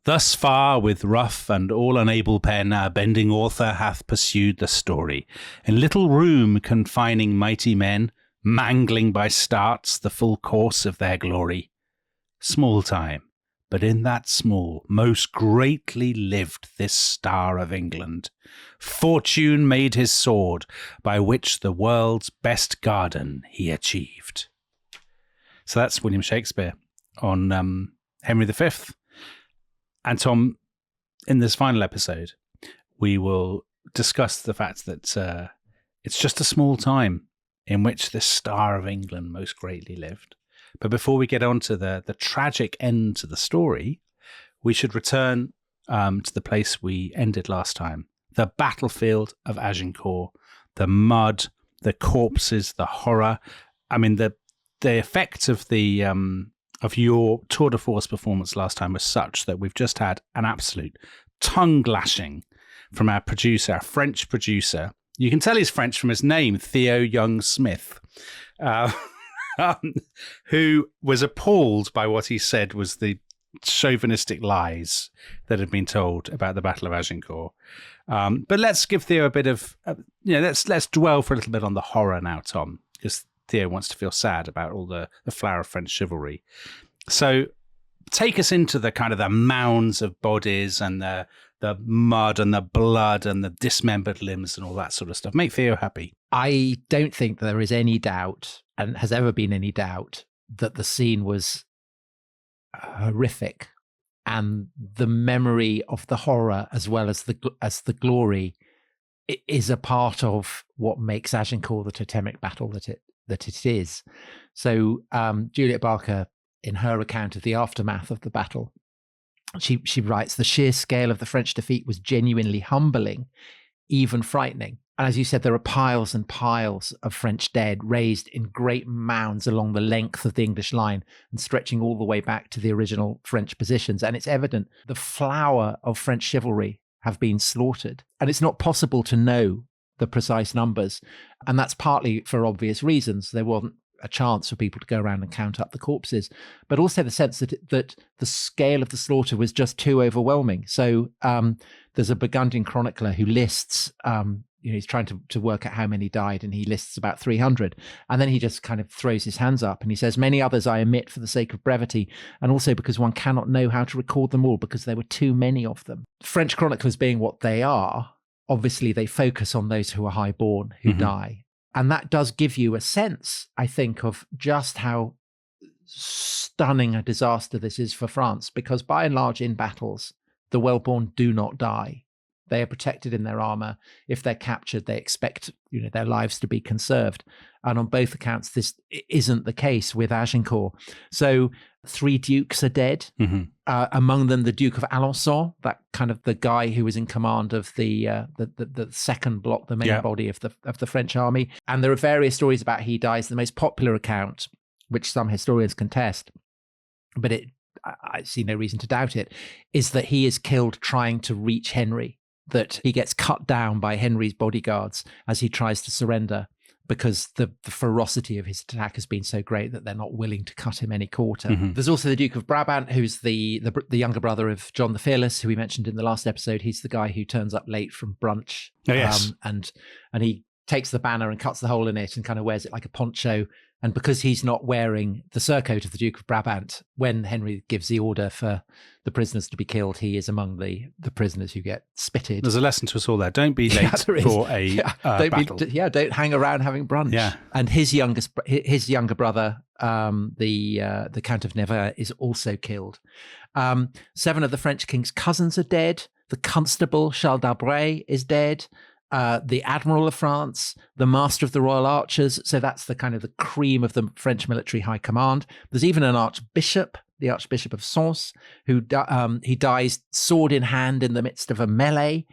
Thus far, with rough and all unable pen, our bending author hath pursued the story, in little room confining mighty men, mangling by starts the full course of their glory. Small time, but in that small, most greatly lived this star of England. Fortune made his sword, by which the world's best garden he achieved. So that's William Shakespeare on Henry V. And Tom, in this final episode, we will discuss the fact that it's just a small time in which this star of England most greatly lived. But before we get on to the tragic end to the story, we should return to the place we ended last time. The battlefield of Agincourt, the mud, the corpses, the horror. I mean, the effect of the of your tour de force performance last time was such that we've just had an absolute tongue lashing from our producer, our French producer. You can tell he's French from his name, Theo Young Smith, who was appalled by what he said was the chauvinistic lies that had been told about the Battle of Agincourt. But let's give Theo a bit of, let's dwell for a little bit on the horror now, Tom, because Theo wants to feel sad about all the flower of French chivalry. So take us into the kind of the mounds of bodies and the mud and the blood and the dismembered limbs and all that sort of stuff. Make Theo happy. I don't think there is any doubt, and has ever been any doubt, that the scene was horrific, and the memory of the horror as well as the glory is a part of what makes Agincourt the totemic battle that it is. So Juliet Barker, in her account of the aftermath of the battle, she writes, the sheer scale of the French defeat was genuinely humbling, even frightening. And as you said, there are piles and piles of French dead raised in great mounds along the length of the English line and stretching all the way back to the original French positions. And it's evident the flower of French chivalry have been slaughtered. And it's not possible to know the precise numbers. And that's partly for obvious reasons. There wasn't a chance for people to go around and count up the corpses, but also the sense that the scale of the slaughter was just too overwhelming. So there's a Burgundian chronicler who lists, he's trying to work out how many died, and he lists about 300. And then he just kind of throws his hands up and he says, many others I omit for the sake of brevity, and also because one cannot know how to record them all because there were too many of them. French chroniclers being what they are, obviously they focus on those who are highborn, who die. And that does give you a sense, I think, of just how stunning a disaster this is for France, because by and large in battles, the well-born do not die. They are protected in their armor. If they're captured, they expect their lives to be conserved. And on both accounts, this isn't the case with Agincourt. So 3 dukes are dead. Among them, the Duke of Alençon, that kind of the guy who was in command of the second block, the main body of the French army. And there are various stories about he dies. The most popular account, which some historians contest, but I see no reason to doubt it, is that he is killed trying to reach Henry, that he gets cut down by Henry's bodyguards as he tries to surrender, because the ferocity of his attack has been so great that they're not willing to cut him any quarter. There's also the Duke of Brabant, who's the younger brother of John the Fearless, who we mentioned in the last episode. He's the guy who turns up late from brunch. Oh, yes. And he takes the banner and cuts the hole in it and kind of wears it like a poncho. And because he's not wearing the surcoat of the Duke of Brabant, when Henry gives the order for the prisoners to be killed, he is among the prisoners who get spitted. There's a lesson to us all there. Don't be late for a battle. Don't hang around having brunch. Yeah. And his younger brother, the Count of Nevers, is also killed. 7 of the French king's cousins are dead. The constable Charles d'Albret is dead. The Admiral of France, the Master of the Royal Archers. So that's the kind of the cream of the French military high command. There's even an archbishop, the Archbishop of Sens, who he dies sword in hand in the midst of a melee.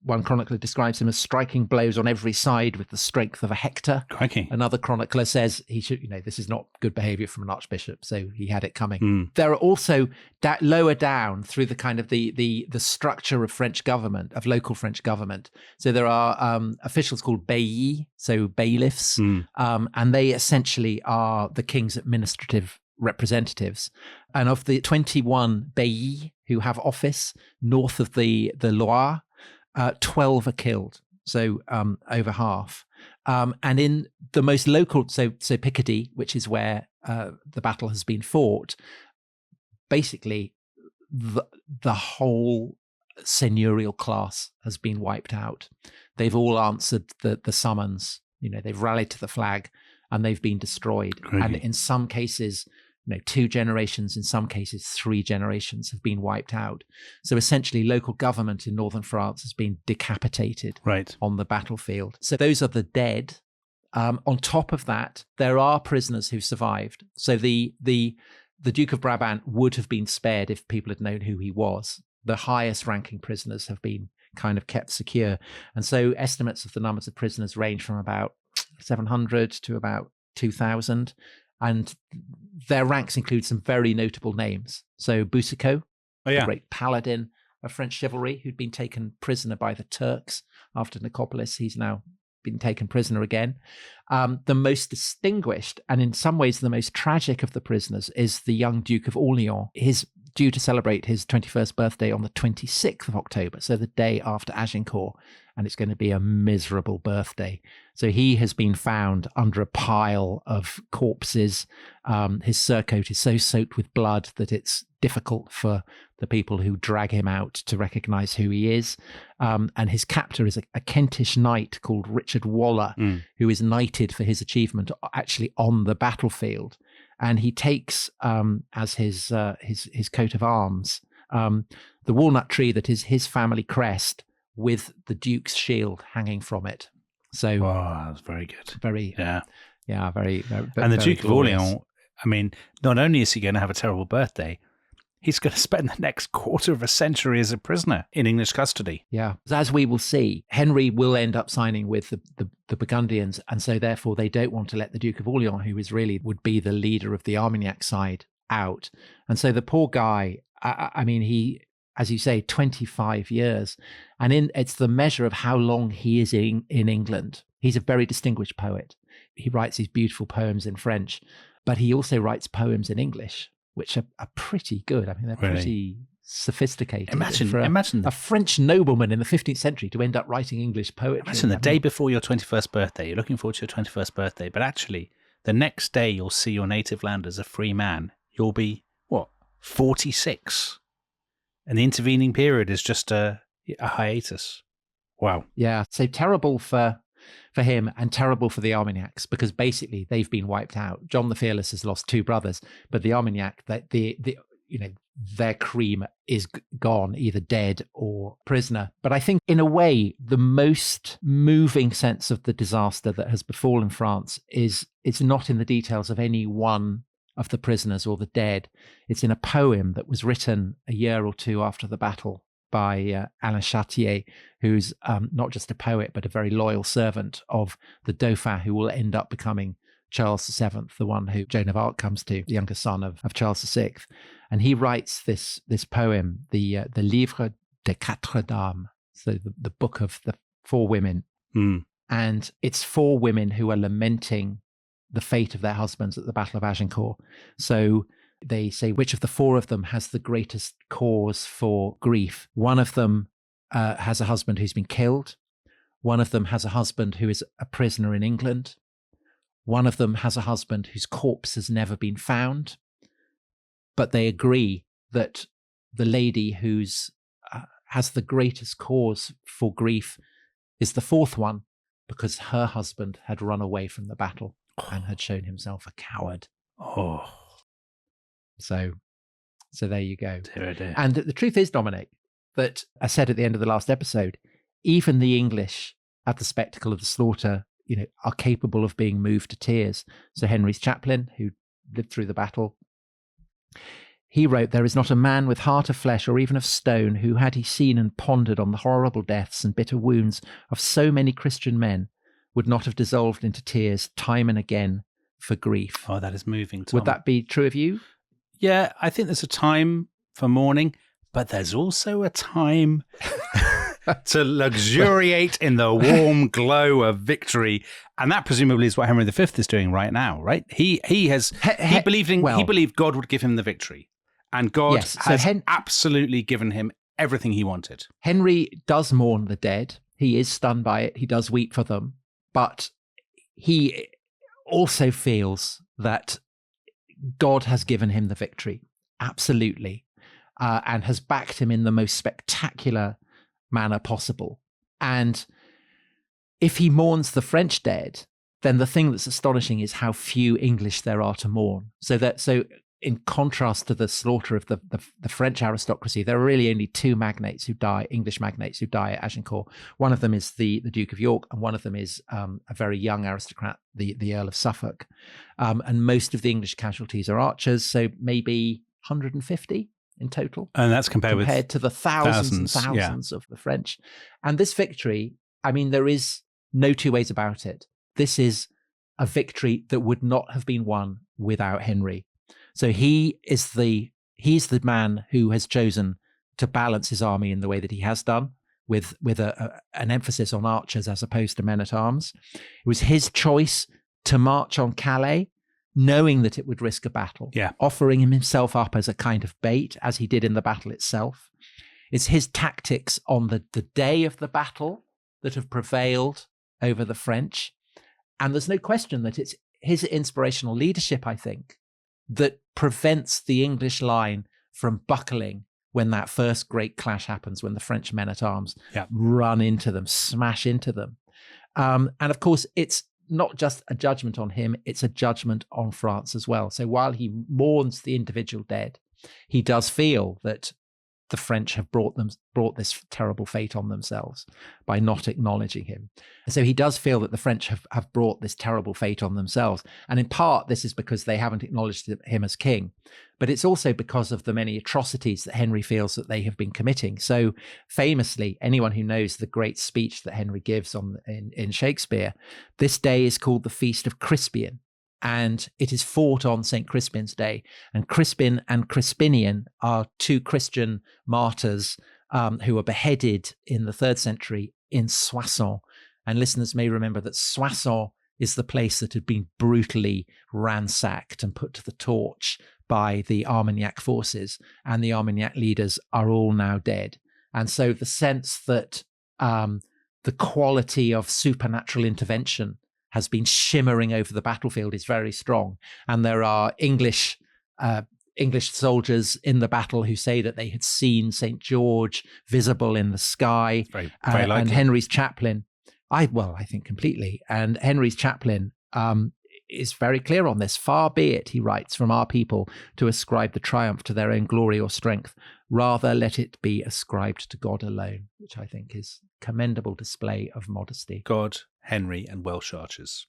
One chronicler describes him as striking blows on every side with the strength of a Hector. Crikey. Another chronicler says he should, this is not good behavior from an archbishop, so he had it coming. There are also lower down through the kind of the structure of French government, of local French government. So there are officials called baillis, so bailiffs, and they essentially are the king's administrative representatives. And of the 21 baillis who have office north of the Loire, 12 are killed. So over half. And in the most local, so Picardy, which is where the battle has been fought, basically the whole seigneurial class has been wiped out. They've all answered the summons. They've rallied to the flag and they've been destroyed. Crazy. And in some cases, 2 generations, in some cases 3 generations have been wiped out. So essentially local government in northern France has been decapitated on the battlefield. So those are the dead. On top of that, there are prisoners who survived. So the Duke of Brabant would have been spared if people had known who he was. The highest ranking prisoners have been kind of kept secure. And so estimates of the numbers of prisoners range from about 700 to about 2,000. And their ranks include some very notable names. So Boucicaut, the great paladin of French chivalry, who'd been taken prisoner by the Turks after Nicopolis. He's now been taken prisoner again. The most distinguished, and in some ways the most tragic of the prisoners, is the young Duke of Orleans. He's due to celebrate his 21st birthday on the 26th of October, so the day after Agincourt, and it's going to be a miserable birthday. So he has been found under a pile of corpses. His surcoat is so soaked with blood that it's difficult for the people who drag him out to recognize who he is. And his captor is a Kentish knight called Richard Waller, who is knighted for his achievement actually on the battlefield. And he takes as his coat of arms the walnut tree that is his family crest with the Duke's shield hanging from it. So, that's very good. Very, very. And the very Duke of Orleans, I mean, not only is he going to have a terrible birthday, he's going to spend the next quarter of a century as a prisoner in English custody. Yeah. As we will see, Henry will end up signing with the Burgundians. And so therefore they don't want to let the Duke of Orleans, who would be the leader of the Armagnac side, out. And so the poor guy, I mean, he, as you say, 25 years. And it's the measure of how long he is in England. He's a very distinguished poet. He writes these beautiful poems in French, but he also writes poems in English, which are pretty good. I mean, they're pretty sophisticated. Imagine a French nobleman in the 15th century to end up writing English poetry. Imagine the day before your 21st birthday. You're looking forward to your 21st birthday, but actually the next day you'll see your native land as a free man. You'll be, 46? And the intervening period is just a hiatus. Wow. Yeah. So terrible for him and terrible for the Armagnacs, because basically they've been wiped out. John the Fearless has lost 2 brothers, but the Armagnac, their cream is gone, either dead or prisoner. But I think in a way, the most moving sense of the disaster that has befallen France is it's not in the details of any one of the prisoners or the dead. It's in a poem that was written a year or 2 after the battle by Alain Chartier, who's not just a poet, but a very loyal servant of the Dauphin, who will end up becoming Charles VII, the one who Joan of Arc comes to, the younger son of Charles VI. And he writes this poem, the Livre des Quatre Dames, so the book of the 4 women. And it's 4 women who are lamenting the fate of their husbands at the Battle of Agincourt. So they say, which of the 4 of them has the greatest cause for grief? One of them has a husband who's been killed. One of them has a husband who is a prisoner in England. One of them has a husband whose corpse has never been found. But they agree that the lady who's has the greatest cause for grief is the 4th one, because her husband had run away from the battle and had shown himself a coward. So there you go. Dear. And the truth is, Dominic, that I said at the end of the last episode, even the English at the spectacle of the slaughter, are capable of being moved to tears. So Henry's chaplain, who lived through the battle, he wrote, "There is not a man with heart of flesh or even of stone who, had he seen and pondered on the horrible deaths and bitter wounds of so many Christian men, would not have dissolved into tears time and again for grief." Oh, that is moving, Tom. Would that be true of you? Yeah, I think there's a time for mourning, but there's also a time to luxuriate in the warm glow of victory. And that presumably is what Henry V is doing right now, right? He believed God would give him the victory. And God has absolutely given him everything he wanted. Henry does mourn the dead. He is stunned by it. He does weep for them. But he also feels that God has given him the victory. Absolutely. And has backed him in the most spectacular manner possible. And if he mourns the French dead, then the thing that's astonishing is how few English there are to mourn. So in contrast to the slaughter of the French aristocracy, there are really only two magnates who die, English magnates who die at Agincourt. One of them is the Duke of York, and one of them is a very young aristocrat, the Earl of Suffolk. And most of the English casualties are archers, so maybe 150 in total. And that's compared to the thousands and thousands of the French. And this victory, I mean, there is no two ways about it. This is a victory that would not have been won without Henry. So he's the man who has chosen to balance his army in the way that he has done, with an emphasis on archers as opposed to men-at-arms. It was his choice to march on Calais, knowing that it would risk a battle, offering himself up as a kind of bait, as he did in the battle itself. It's his tactics on the day of the battle that have prevailed over the French. And there's no question that it's his inspirational leadership, I think, that prevents the English line from buckling when that first great clash happens, when the French men-at-arms run into them, smash into them. And of course, it's not just a judgment on him, it's a judgment on France as well. So while he mourns the individual dead, he does feel that the French have brought this terrible fate on themselves by not acknowledging him. And so he does feel that the French have brought this terrible fate on themselves. And in part, this is because they haven't acknowledged him as king. But it's also because of the many atrocities that Henry feels that they have been committing. So famously, anyone who knows the great speech that Henry gives in Shakespeare, this day is called the Feast of Crispin. And it is fought on St. Crispin's Day. And Crispin and Crispinian are two Christian martyrs who were beheaded in the 3rd century in Soissons. And listeners may remember that Soissons is the place that had been brutally ransacked and put to the torch by the Armagnac forces. And the Armagnac leaders are all now dead. And so the sense that the quality of supernatural intervention has been shimmering over the battlefield is very strong. And there are English soldiers in the battle who say that they had seen St. George visible in the sky. Very and Henry's chaplain, I think completely. And Henry's chaplain is very clear on this. Far be it, he writes, from our people to ascribe the triumph to their own glory or strength. Rather let it be ascribed to God alone, which I think is commendable display of modesty. God, Henry, and Welsh archers.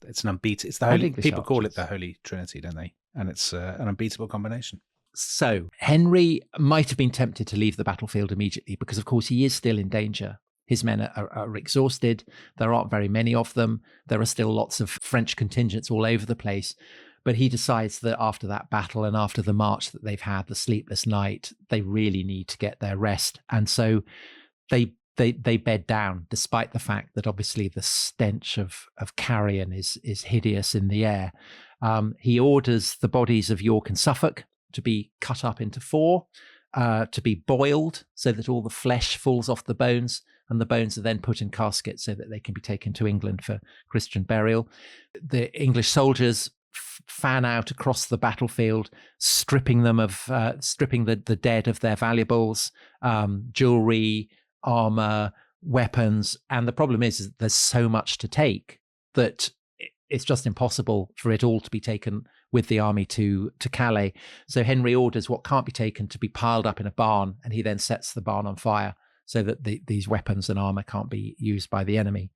It's an unbeatable. It's the holy. People call it the Holy Trinity, don't they? And it's an unbeatable combination. So Henry might have been tempted to leave the battlefield immediately because, of course, he is still in danger. His men are exhausted. There aren't very many of them. There are still lots of French contingents all over the place. But he decides that after that battle and after the march that they've had, the sleepless night, they really need to get their rest. And so they bed down, despite the fact that obviously the stench of carrion is hideous in the air. He orders the bodies of York and Suffolk to be cut up into 4, to be boiled so that all the flesh falls off the bones, and the bones are then put in caskets so that they can be taken to England for Christian burial. The English soldiers fan out across the battlefield, stripping the dead of their valuables, jewelry, armor, weapons. And the problem is there's so much to take that it's just impossible for it all to be taken with the army to Calais. So Henry orders what can't be taken to be piled up in a barn, and he then sets the barn on fire so that these weapons and armor can't be used by the enemy.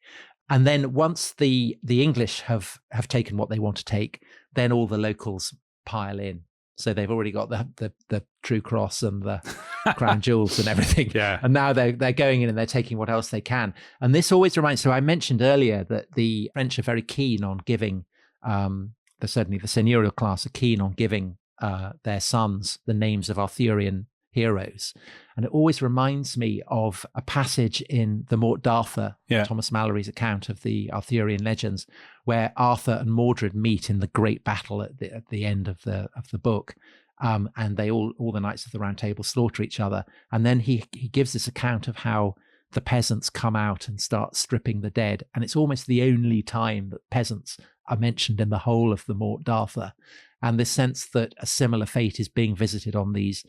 And then once the English have taken what they want to take, then all the locals pile in. So they've already got the True Cross and the crown jewels and everything. Yeah. And now they're going in and they're taking what else they can. And this always reminds, so I mentioned earlier that the French are very keen on giving, certainly the seigneurial class are keen on giving their sons the names of Arthurian heroes. And it always reminds me of a passage in the Mort d'Arthur, Thomas Mallory's account of the Arthurian legends, where Arthur and Mordred meet in the great battle at the end of the book. And they all the knights of the Round Table slaughter each other. And then he gives this account of how the peasants come out and start stripping the dead. And it's almost the only time that peasants are mentioned in the whole of the Mort d'Arthur. And this sense that a similar fate is being visited on these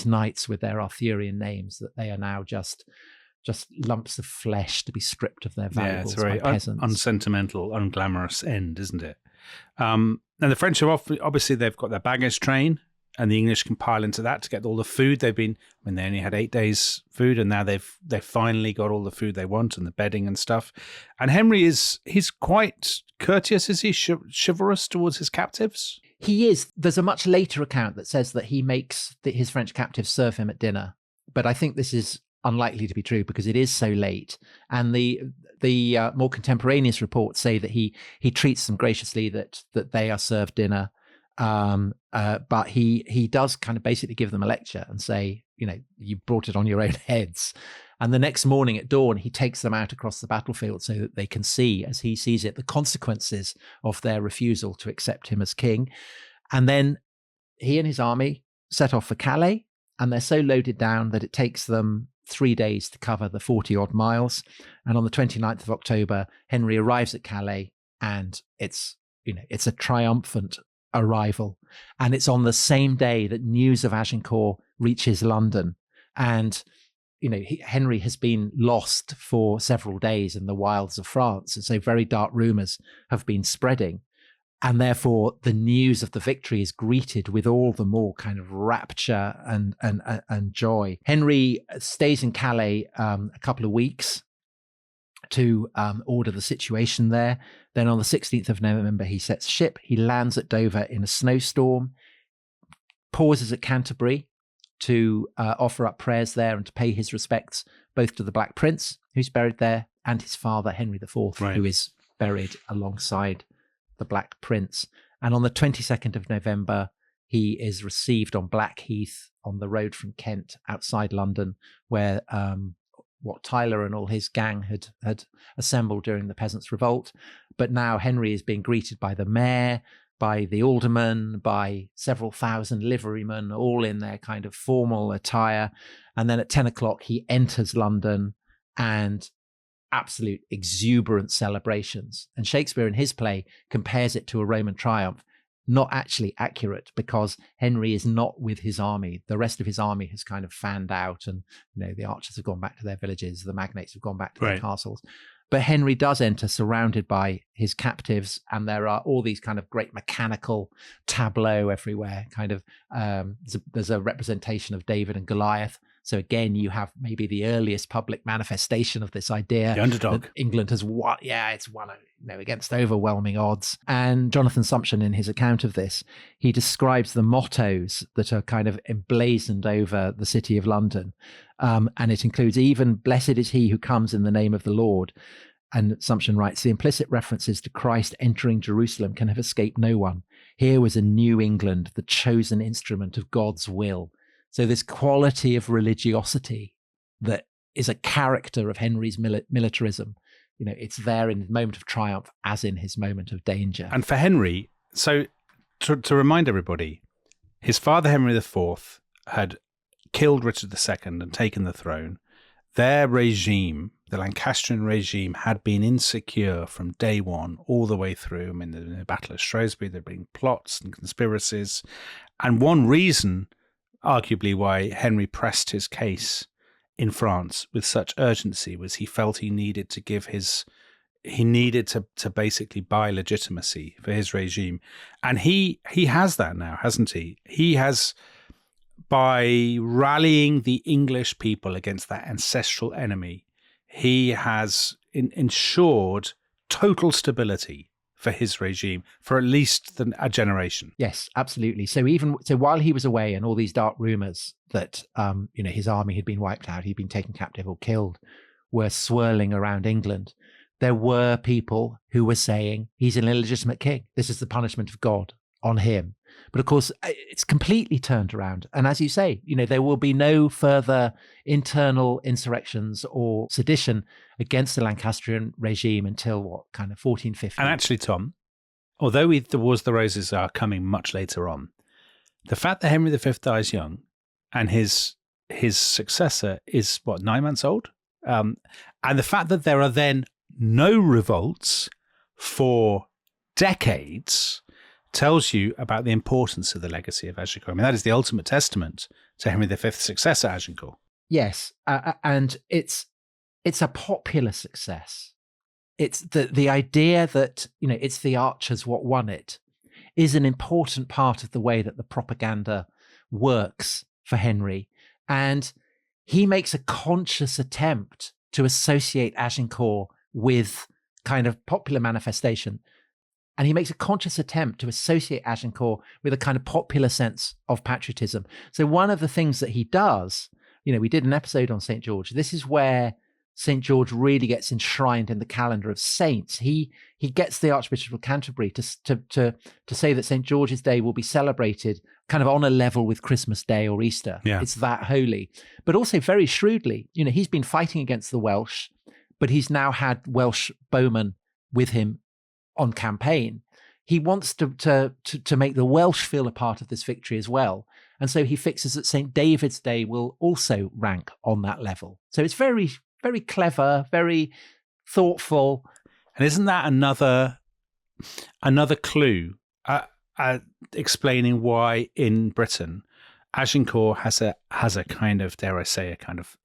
knights with their Arthurian names, that they are now just lumps of flesh to be stripped of their valuables by peasants. Unsentimental, unglamorous end, isn't it? And the French have obviously they've got their baggage train, and the English can pile into that to get all the food they've been. I mean, they only had 8 days' food, and now they've finally got all the food they want and the bedding and stuff. And Henry he's quite courteous, is he? Chivalrous towards his captives. He is. There's a much later account that says that he makes his French captives serve him at dinner, but I think this is unlikely to be true because it is so late. And the more contemporaneous reports say that he treats them graciously, that they are served dinner. But he does kind of basically give them a lecture and say, you brought it on your own heads. And the next morning at dawn, he takes them out across the battlefield so that they can see, as he sees it, the consequences of their refusal to accept him as king. And then he and his army set off for Calais, and they're so loaded down that it takes them 3 days to cover the 40-odd miles. And on the 29th of October, Henry arrives at Calais, and it's a triumphant arrival. And it's on the same day that news of Agincourt reaches London. And Henry has been lost for several days in the wilds of France, and so very dark rumors have been spreading, and therefore the news of the victory is greeted with all the more kind of rapture and joy. Henry stays in Calais a couple of weeks to order the situation there. Then on the 16th of November, he sets ship. He lands at Dover in a snowstorm, pauses at Canterbury to offer up prayers there and to pay his respects both to the Black Prince, who's buried there, and his father, Henry IV, who is buried alongside the Black Prince. And on the 22nd of November, he is received on Blackheath on the road from Kent outside London, where Wat Tyler and all his gang had assembled during the Peasants' Revolt. But now Henry is being greeted by the mayor, by the aldermen, by several thousand liverymen, all in their kind of formal attire. And then at 10 o'clock, he enters London, and absolute exuberant celebrations. And Shakespeare in his play compares it to a Roman triumph. Not actually accurate, because Henry is not with his army. The rest of his army has kind of fanned out, and the archers have gone back to their villages, the magnates have gone back to their castles. But Henry does enter surrounded by his captives, and there are all these kind of great mechanical tableau everywhere. Kind of there's a representation of David and Goliath. So again, you have maybe the earliest public manifestation of this idea. The underdog. That England has won. Yeah, it's won against overwhelming odds. And Jonathan Sumption, in his account of this, he describes the mottos that are kind of emblazoned over the city of London. And it includes even "Blessed is he who comes in the name of the Lord." And Sumption writes, the implicit references to Christ entering Jerusalem can have escaped no one. Here was a new England, the chosen instrument of God's will. So this quality of religiosity that is a character of Henry's militarism, it's there in his moment of triumph as in his moment of danger. And for Henry, so to remind everybody, his father Henry IV had killed Richard II and taken the throne. Their regime, the Lancastrian regime, had been insecure from day one all the way through. I mean, in the Battle of Shrewsbury, there had been plots and conspiracies. And one reason, arguably, why Henry pressed his case in France with such urgency was he felt he needed to to basically buy legitimacy for his regime. And he has that now, hasn't he? He has, by rallying the English people against that ancestral enemy, he has ensured total stability for his regime for at least a generation. Yes, absolutely. So while he was away, and all these dark rumors that his army had been wiped out, he'd been taken captive or killed, were swirling around England, there were people who were saying he's an illegitimate king. This is the punishment of God on him. But of course, it's completely turned around. And as you say, there will be no further internal insurrections or sedition against the Lancastrian regime until kind of 1450. And actually, Tom, although the Wars of the Roses are coming much later on, the fact that Henry V dies young and his successor is, 9 months old? And the fact that there are then no revolts for decades tells you about the importance of the legacy of Agincourt. I mean, that is the ultimate testament to Henry V's successor, Agincourt. Yes, and it's a popular success. It's the idea that, it's the archers what won it is an important part of the way that the propaganda works for Henry. And he makes a conscious attempt to associate Agincourt with kind of popular manifestation. And he makes a conscious attempt to associate Agincourt with a kind of popular sense of patriotism. So one of the things that he does, we did an episode on St. George. This is where St. George really gets enshrined in the calendar of saints. He gets the Archbishop of Canterbury to say that St. George's Day will be celebrated kind of on a level with Christmas Day or Easter. Yeah. It's that holy. But also very shrewdly, he's been fighting against the Welsh, but he's now had Welsh bowmen with him on campaign. He wants to make the Welsh feel a part of this victory as well. And so he fixes that St. David's Day will also rank on that level. So it's very, very clever, very thoughtful. And isn't that another clue explaining why in Britain Agincourt has a kind of, dare I say,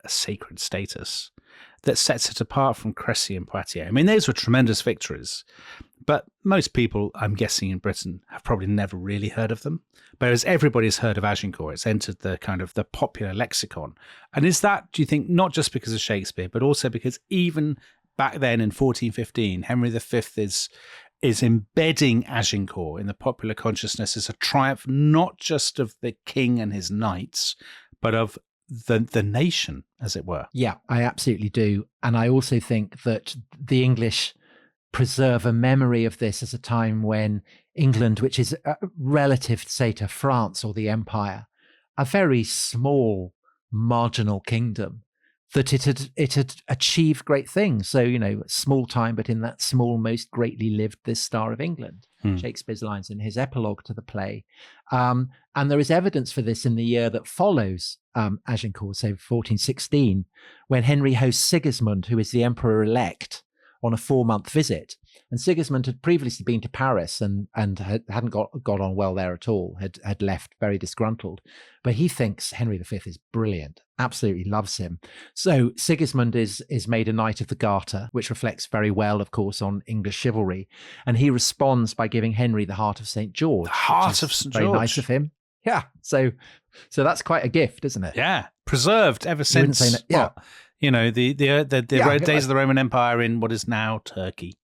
a sacred status that sets it apart from Crécy and Poitiers? I mean, those were tremendous victories, but most people, I'm guessing, in Britain have probably never really heard of them. Whereas everybody's heard of Agincourt. It's entered the kind of the popular lexicon. And is that, do you think, not just because of Shakespeare, but also because even back then in 1415, Henry V is embedding Agincourt in the popular consciousness as a triumph, not just of the king and his knights, but of the nation, as it were? Yeah, I absolutely do. And I also think that the English preserve a memory of this as a time when England, which is relative, say, to France or the Empire, a very small marginal kingdom, that it had achieved great things. So, small time, but in that small, most greatly lived this Star of England, Shakespeare's lines in his epilogue to the play. And there is evidence for this in the year that follows Agincourt, so 1416, when Henry hosts Sigismund, who is the emperor-elect, on a 4-month visit. And Sigismund had previously been to Paris and hadn't got on well there at all, had left very disgruntled. But he thinks Henry V is brilliant, absolutely loves him. So Sigismund is made a Knight of the Garter, which reflects very well, of course, on English chivalry. And he responds by giving Henry the Heart of St. George. The Heart of St. George. Very nice of him. Yeah. So that's quite a gift, isn't it? Yeah. Preserved ever since. Yeah. The days of the Roman Empire in what is now Turkey.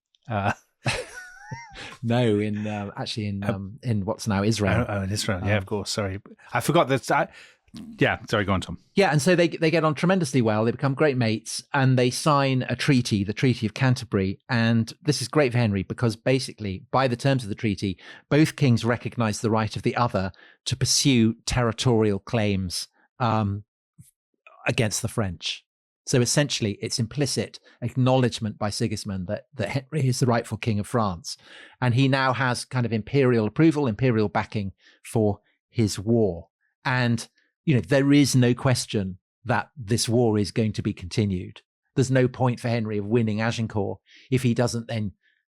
No, in what's now Israel. Oh, in Israel. Yeah, of course. Sorry, I forgot that. Sorry, go on, Tom. Yeah, and so they get on tremendously well. They become great mates, and they sign a treaty, the Treaty of Canterbury. And this is great for Henry because basically, by the terms of the treaty, both kings recognize the right of the other to pursue territorial claims against the French. So essentially, it's implicit acknowledgement by Sigismund that Henry is the rightful king of France. And he now has kind of imperial approval, imperial backing for his war. And, there is no question that this war is going to be continued. There's no point for Henry of winning Agincourt if he doesn't then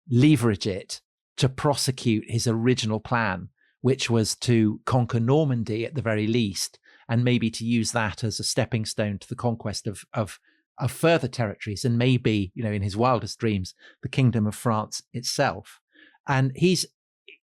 leverage it to prosecute his original plan, which was to conquer Normandy at the very least, and maybe to use that as a stepping stone to the conquest of further territories, and maybe, in his wildest dreams, the kingdom of France itself. And he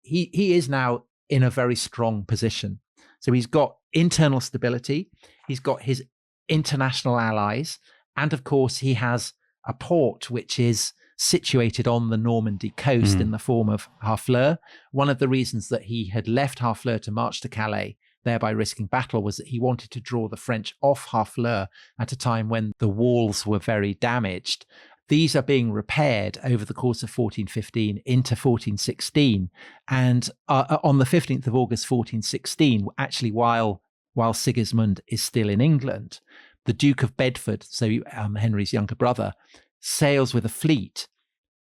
is now in a very strong position. So he's got internal stability, he's got his international allies, and of course he has a port which is situated on the Normandy coast in the form of Harfleur. One of the reasons that he had left Harfleur to march to Calais, thereby risking battle, was that he wanted to draw the French off Harfleur at a time when the walls were very damaged. these are being repaired over the course of 1415 into 1416. And on the 15th of August, 1416, actually while Sigismund is still in England, the Duke of Bedford, so Henry's younger brother, sails with a fleet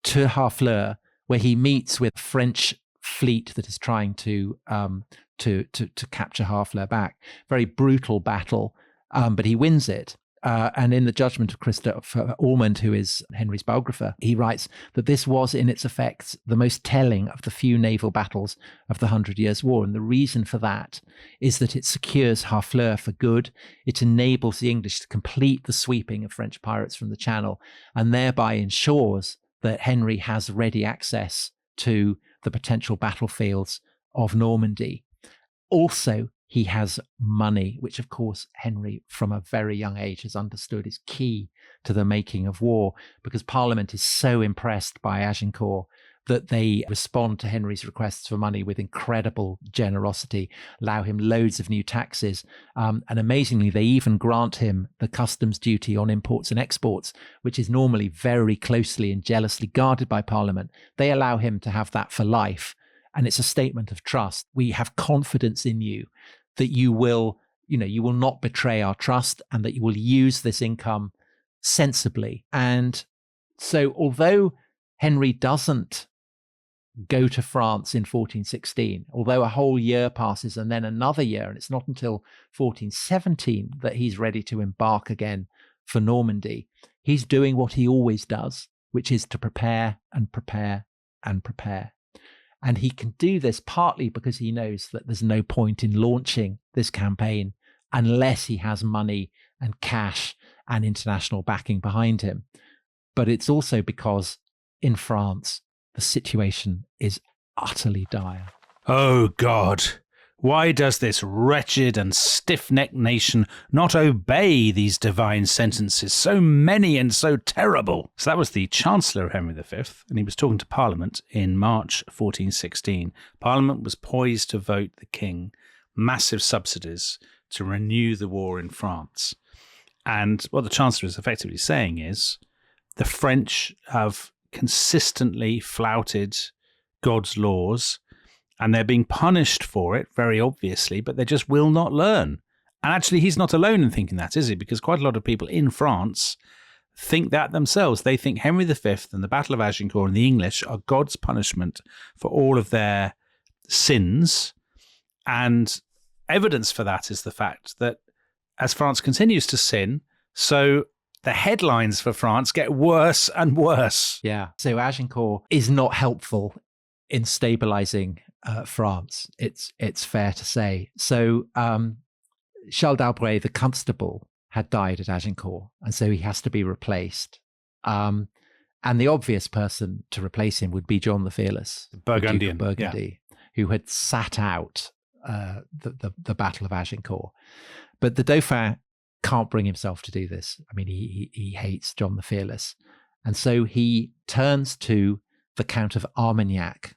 to Harfleur, where he meets with a French fleet that is trying to capture Harfleur back. Very brutal battle, but he wins it. And in the judgment of Christopher Ormond, who is Henry's biographer, he writes that this was in its effects the most telling of the few naval battles of the 100 Years' War. And the reason for that is that it secures Harfleur for good. It enables the English to complete the sweeping of French pirates from the Channel, and thereby ensures that Henry has ready access to the potential battlefields of Normandy. Also, he has money, which, of course, Henry, from a very young age, has understood is key to the making of war, because Parliament is so impressed by Agincourt that they respond to Henry's requests for money with incredible generosity, allow him loads of new taxes. And amazingly, they even grant him the customs duty on imports and exports, which is normally very closely and jealously guarded by Parliament. They allow him to have that for life. And it's a statement of trust. We have confidence in you that you will not betray our trust, and that you will use this income sensibly. And so although Henry doesn't go to France in 1416, although a whole year passes and then another year, and it's not until 1417 that he's ready to embark again for Normandy, he's doing what he always does, which is to prepare and prepare and prepare. And he can do this partly because he knows that there's no point in launching this campaign unless he has money and cash and international backing behind him. But it's also because in France, the situation is utterly dire. Oh, God. Why does this wretched and stiff-necked nation not obey these divine sentences, so many and so terrible? So that was the Chancellor of Henry V, and he was talking to Parliament in March 1416. Parliament was poised to vote the king massive subsidies to renew the war in France. And what the Chancellor is effectively saying is the French have consistently flouted God's laws, and they're being punished for it, very obviously, but they just will not learn. And actually, he's not alone in thinking that, is he? Because quite a lot of people in France think that themselves. They think Henry V and the Battle of Agincourt and the English are God's punishment for all of their sins. And evidence for that is the fact that as France continues to sin, so the headlines for France get worse and worse. Yeah. So Agincourt is not helpful in stabilizing France. It's fair to say. So Charles d'Albret, the constable, had died at Agincourt, and so he has to be replaced. And the obvious person to replace him would be John the Fearless, Burgundian, the Duke of Burgundy, who had sat out the Battle of Agincourt. But the Dauphin can't bring himself to do this. I mean, he hates John the Fearless. And so he turns to the Count of Armagnac,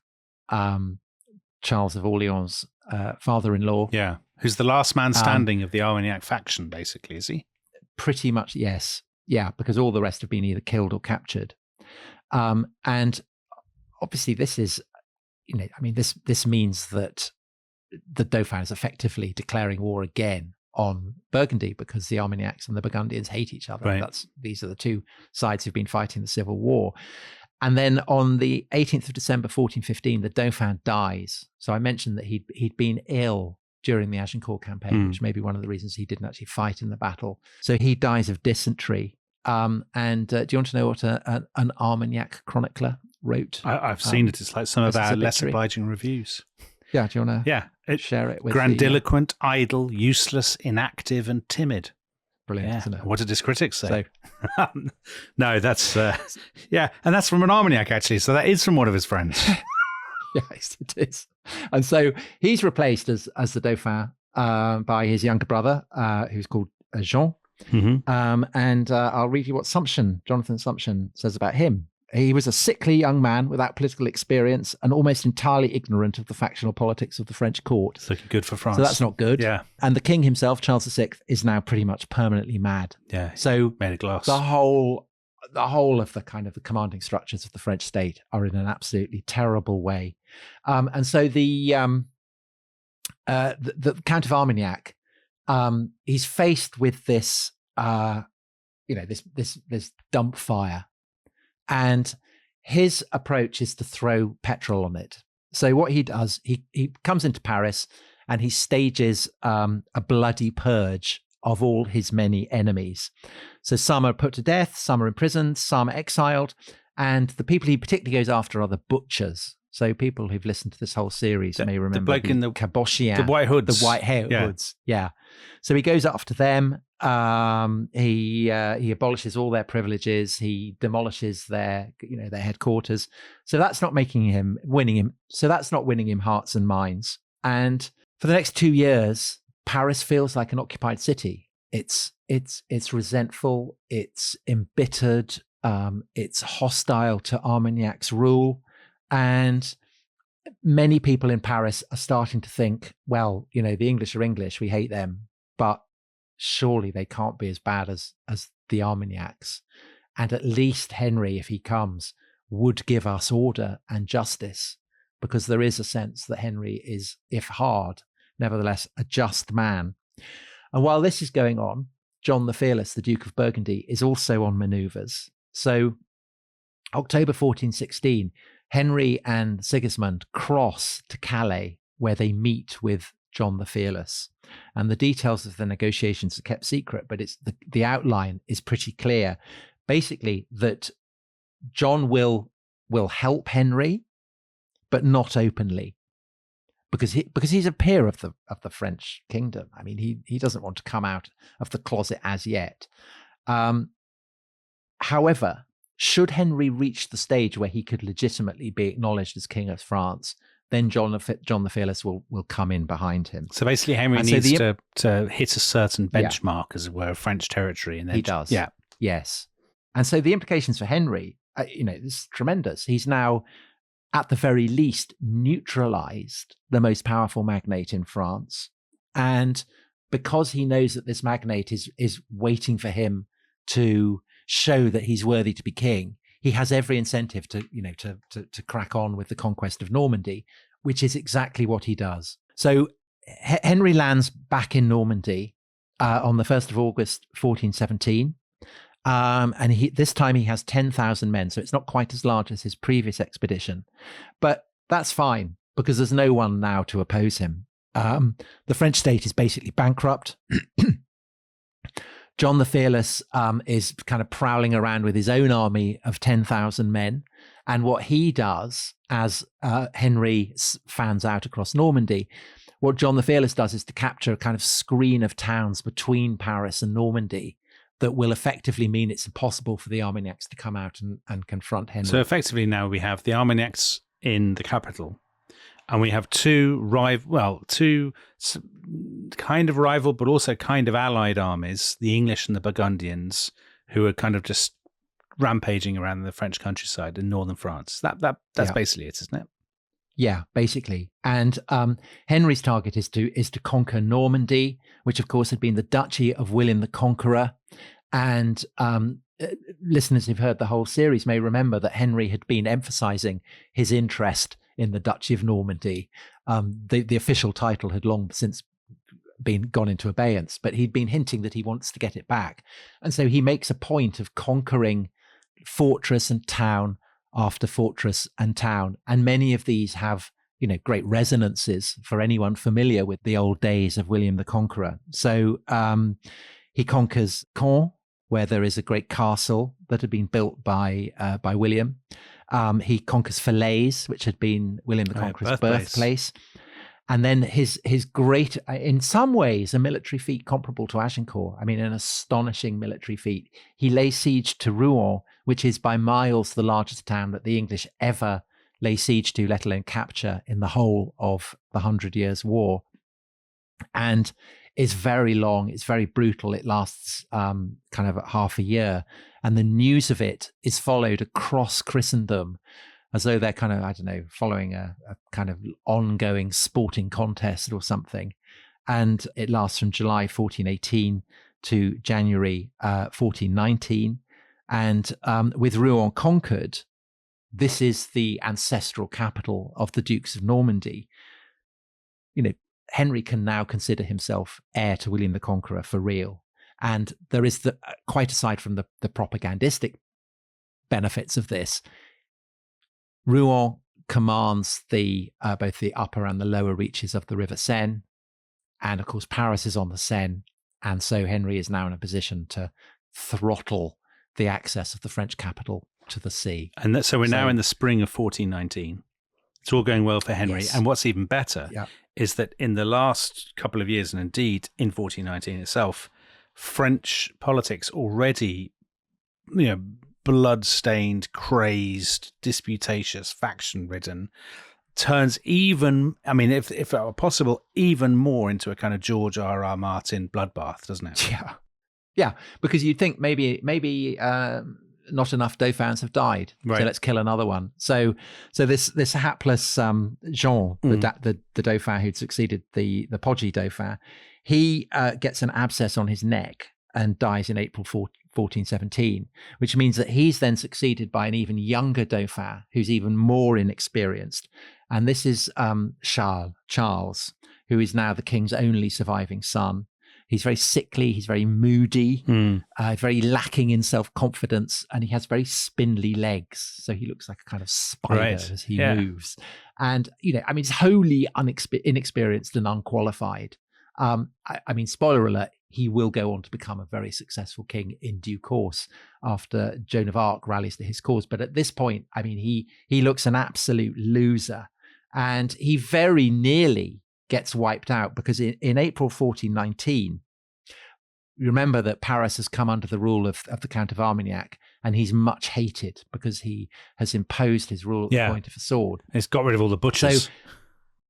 Charles of Orleans' father-in-law. Yeah, who's the last man standing of the Armagnac faction, basically, is he? Pretty much, yes. Yeah, because all the rest have been either killed or captured. And obviously this is, this means that the Dauphin is effectively declaring war again on Burgundy, because the Armagnacs and the Burgundians hate each other. Right. These are the two sides who've been fighting the civil war. And then on the 18th of December, 1415, the Dauphin dies. So I mentioned that he'd been ill during the Agincourt campaign, which may be one of the reasons he didn't actually fight in the battle. So he dies of dysentery. And do you want to know what an Armagnac chronicler wrote? I've seen it. It's like some of our less obliging reviews. Yeah, do you want to share it with grandiloquent, idle, useless, inactive, and timid. Brilliant, isn't it? What did his critics say? So, no, that's, and that's from an Armagnac, actually. So that is from one of his friends. Yes, it is. And so he's replaced as the Dauphin by his younger brother, who's called Jean. Mm-hmm. And I'll read you what Jonathan Sumption says about him. He was a sickly young man without political experience and almost entirely ignorant of the factional politics of the French court. It's looking good for France. So that's not good. Yeah. And the king himself, Charles VI, is now pretty much permanently mad. Yeah. So made of glass. The whole the whole of the kind of the commanding structures of the French state are in an absolutely terrible way. And so the Count of Armagnac, he's faced with this, this dump fire, and his approach is to throw petrol on it. So what he does, he comes into Paris and he stages a bloody purge of all his many enemies. So some are put to death, some are imprisoned, some are exiled, and the people he particularly goes after are the butchers. So people who've listened to this whole series may remember the bloke in the cabochons, the white hoods, the white hoods. Yeah. So he goes after them. He abolishes all their privileges. He demolishes their headquarters. So that's not winning him hearts and minds. And for the next 2 years, Paris feels like an occupied city. It's resentful. It's embittered. It's hostile to Armagnac's rule. And many people in Paris are starting to think, well, the English are English, we hate them, but surely they can't be as bad as the Armagnacs. And at least Henry, if he comes, would give us order and justice, because there is a sense that Henry is, if hard, nevertheless a just man. And while this is going on, John the Fearless, the Duke of Burgundy, is also on manoeuvres. So October 1416, Henry and Sigismund cross to Calais, where they meet with John the Fearless. And the details of the negotiations are kept secret, but it's the outline is pretty clear. Basically, that John will help Henry, but not openly, because he's a peer of the French kingdom. I mean, he doesn't want to come out of the closet as yet. However, should Henry reach the stage where he could legitimately be acknowledged as King of France, then John the Fearless will come in behind him. So basically, Henry needs to hit a certain benchmark, as it were, of French territory, and then he does. Yeah. Yes. And so the implications for Henry, is tremendous. He's now, at the very least, neutralized the most powerful magnate in France, and because he knows that this magnate is waiting for him to show that he's worthy to be king, he has every incentive to crack on with the conquest of Normandy, which is exactly what he does. So Henry lands back in Normandy on the 1st of August 1417, and this time he has 10,000 men, so it's not quite as large as his previous expedition, but that's fine because there's no one now to oppose him. The French state is basically bankrupt. John the Fearless is kind of prowling around with his own army of 10,000 men. And what he does, as Henry fans out across Normandy, what John the Fearless does is to capture a kind of screen of towns between Paris and Normandy that will effectively mean it's impossible for the Armagnacs to come out and confront Henry. So effectively now we have the Armagnacs in the capital, and we have two kind of rival, but also kind of allied armies, the English and the Burgundians, who are kind of just rampaging around the French countryside in northern France. That's basically it, isn't it? Yeah, basically. And Henry's target is to conquer Normandy, which of course had been the duchy of William the Conqueror. And listeners who've heard the whole series may remember that Henry had been emphasizing his interest in the Duchy of Normandy. The official title had long since gone into abeyance, but he'd been hinting that he wants to get it back. And so he makes a point of conquering fortress and town after fortress and town. And many of these have, great resonances for anyone familiar with the old days of William the Conqueror. So he conquers Caen, where there is a great castle that had been built by William. He conquers Falaise, which had been William the Conqueror's birthplace. And then his great, in some ways, a military feat comparable to Agincourt. I mean, an astonishing military feat. He lays siege to Rouen, which is by miles the largest town that the English ever lay siege to, let alone capture in the whole of the 100 Years' War. And is very long. It's very brutal. It lasts kind of half a year. And the news of it is followed across Christendom as though they're kind of, following a kind of ongoing sporting contest or something. And it lasts from July 1418 to January 1419. And with Rouen conquered, this is the ancestral capital of the Dukes of Normandy. Henry can now consider himself heir to William the Conqueror for real. And there is quite aside from the propagandistic benefits of this, Rouen commands both the upper and the lower reaches of the River Seine. And of course, Paris is on the Seine. And so Henry is now in a position to throttle the access of the French capital to the sea. And so we're now in the spring of 1419. It's all going well for Henry. Yes. And what's even better is that in the last couple of years, and indeed in 1419 itself, French politics already, blood-stained, crazed, disputatious, faction-ridden, turns even, if it were possible, even more into a kind of George R.R. Martin bloodbath, doesn't it? Yeah, because you'd think maybe not enough Dauphins have died, so let's kill another one. So this hapless Jean, the Dauphin who'd succeeded the podgy Dauphin, he gets an abscess on his neck and dies in April 1417, which means that he's then succeeded by an even younger Dauphin who's even more inexperienced. And this is Charles, who is now the king's only surviving son. He's very sickly, he's very moody, very lacking in self-confidence, and he has very spindly legs. So he looks like a kind of spider as he moves. And, he's wholly inexperienced and unqualified. Spoiler alert, he will go on to become a very successful king in due course after Joan of Arc rallies to his cause. But at this point, he looks an absolute loser. And he very nearly gets wiped out because in April 1419, remember that Paris has come under the rule of the Count of Armagnac, and he's much hated because he has imposed his rule at the point of a sword. He's got rid of all the butchers. So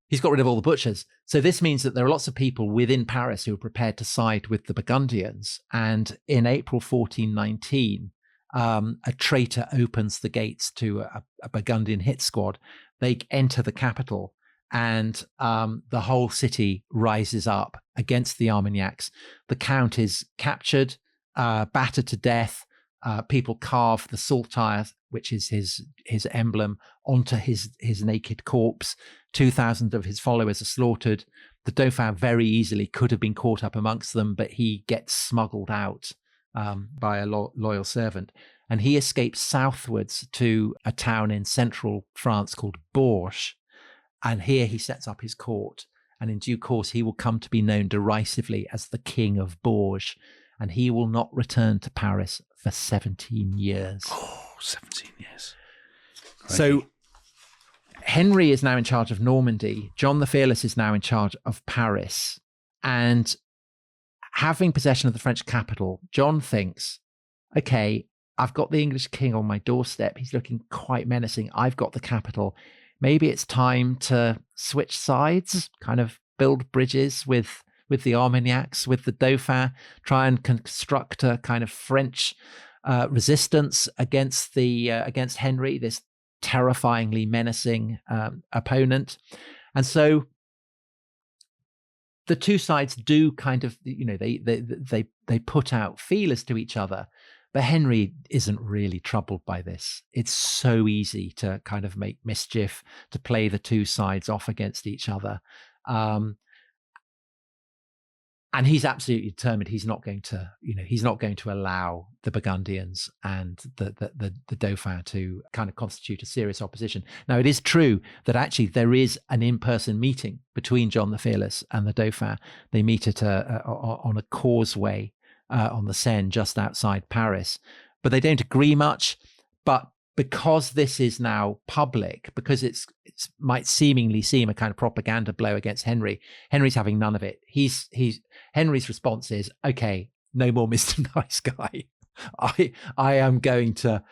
he's got rid of all the butchers. So this means that there are lots of people within Paris who are prepared to side with the Burgundians. And in April 1419, a traitor opens the gates to a Burgundian hit squad. They enter the capital, and the whole city rises up against the Armagnacs. The Count is captured, battered to death. People carve the saltire, which is his emblem, onto his naked corpse. 2,000 of his followers are slaughtered. The Dauphin very easily could have been caught up amongst them, but he gets smuggled out by a loyal servant. And he escapes southwards to a town in central France called Bourges. And here he sets up his court. And in due course, he will come to be known derisively as the King of Bourges. And he will not return to Paris for 17 years. Oh, 17 years. Crikey. So Henry is now in charge of Normandy. John the Fearless is now in charge of Paris. And having possession of the French capital, John thinks, okay, I've got the English king on my doorstep. He's looking quite menacing. I've got the capital. Maybe it's time to switch sides, kind of build bridges with the Armagnacs, with the Dauphin, try and construct a kind of French resistance against Henry, this terrifyingly menacing opponent. And so the two sides do kind of, they put out feelers to each other. But Henry isn't really troubled by this. It's so easy to kind of make mischief, to play the two sides off against each other. And he's absolutely determined he's not going to allow the Burgundians and the Dauphin to kind of constitute a serious opposition. Now, it is true that actually there is an in-person meeting between John the Fearless and the Dauphin. They meet on a causeway on the Seine just outside Paris, but they don't agree much. But because this is now public, because it might seemingly seem a kind of propaganda blow against Henry, Henry's having none of it. Henry's response is, okay, no more Mr. Nice Guy. I am going to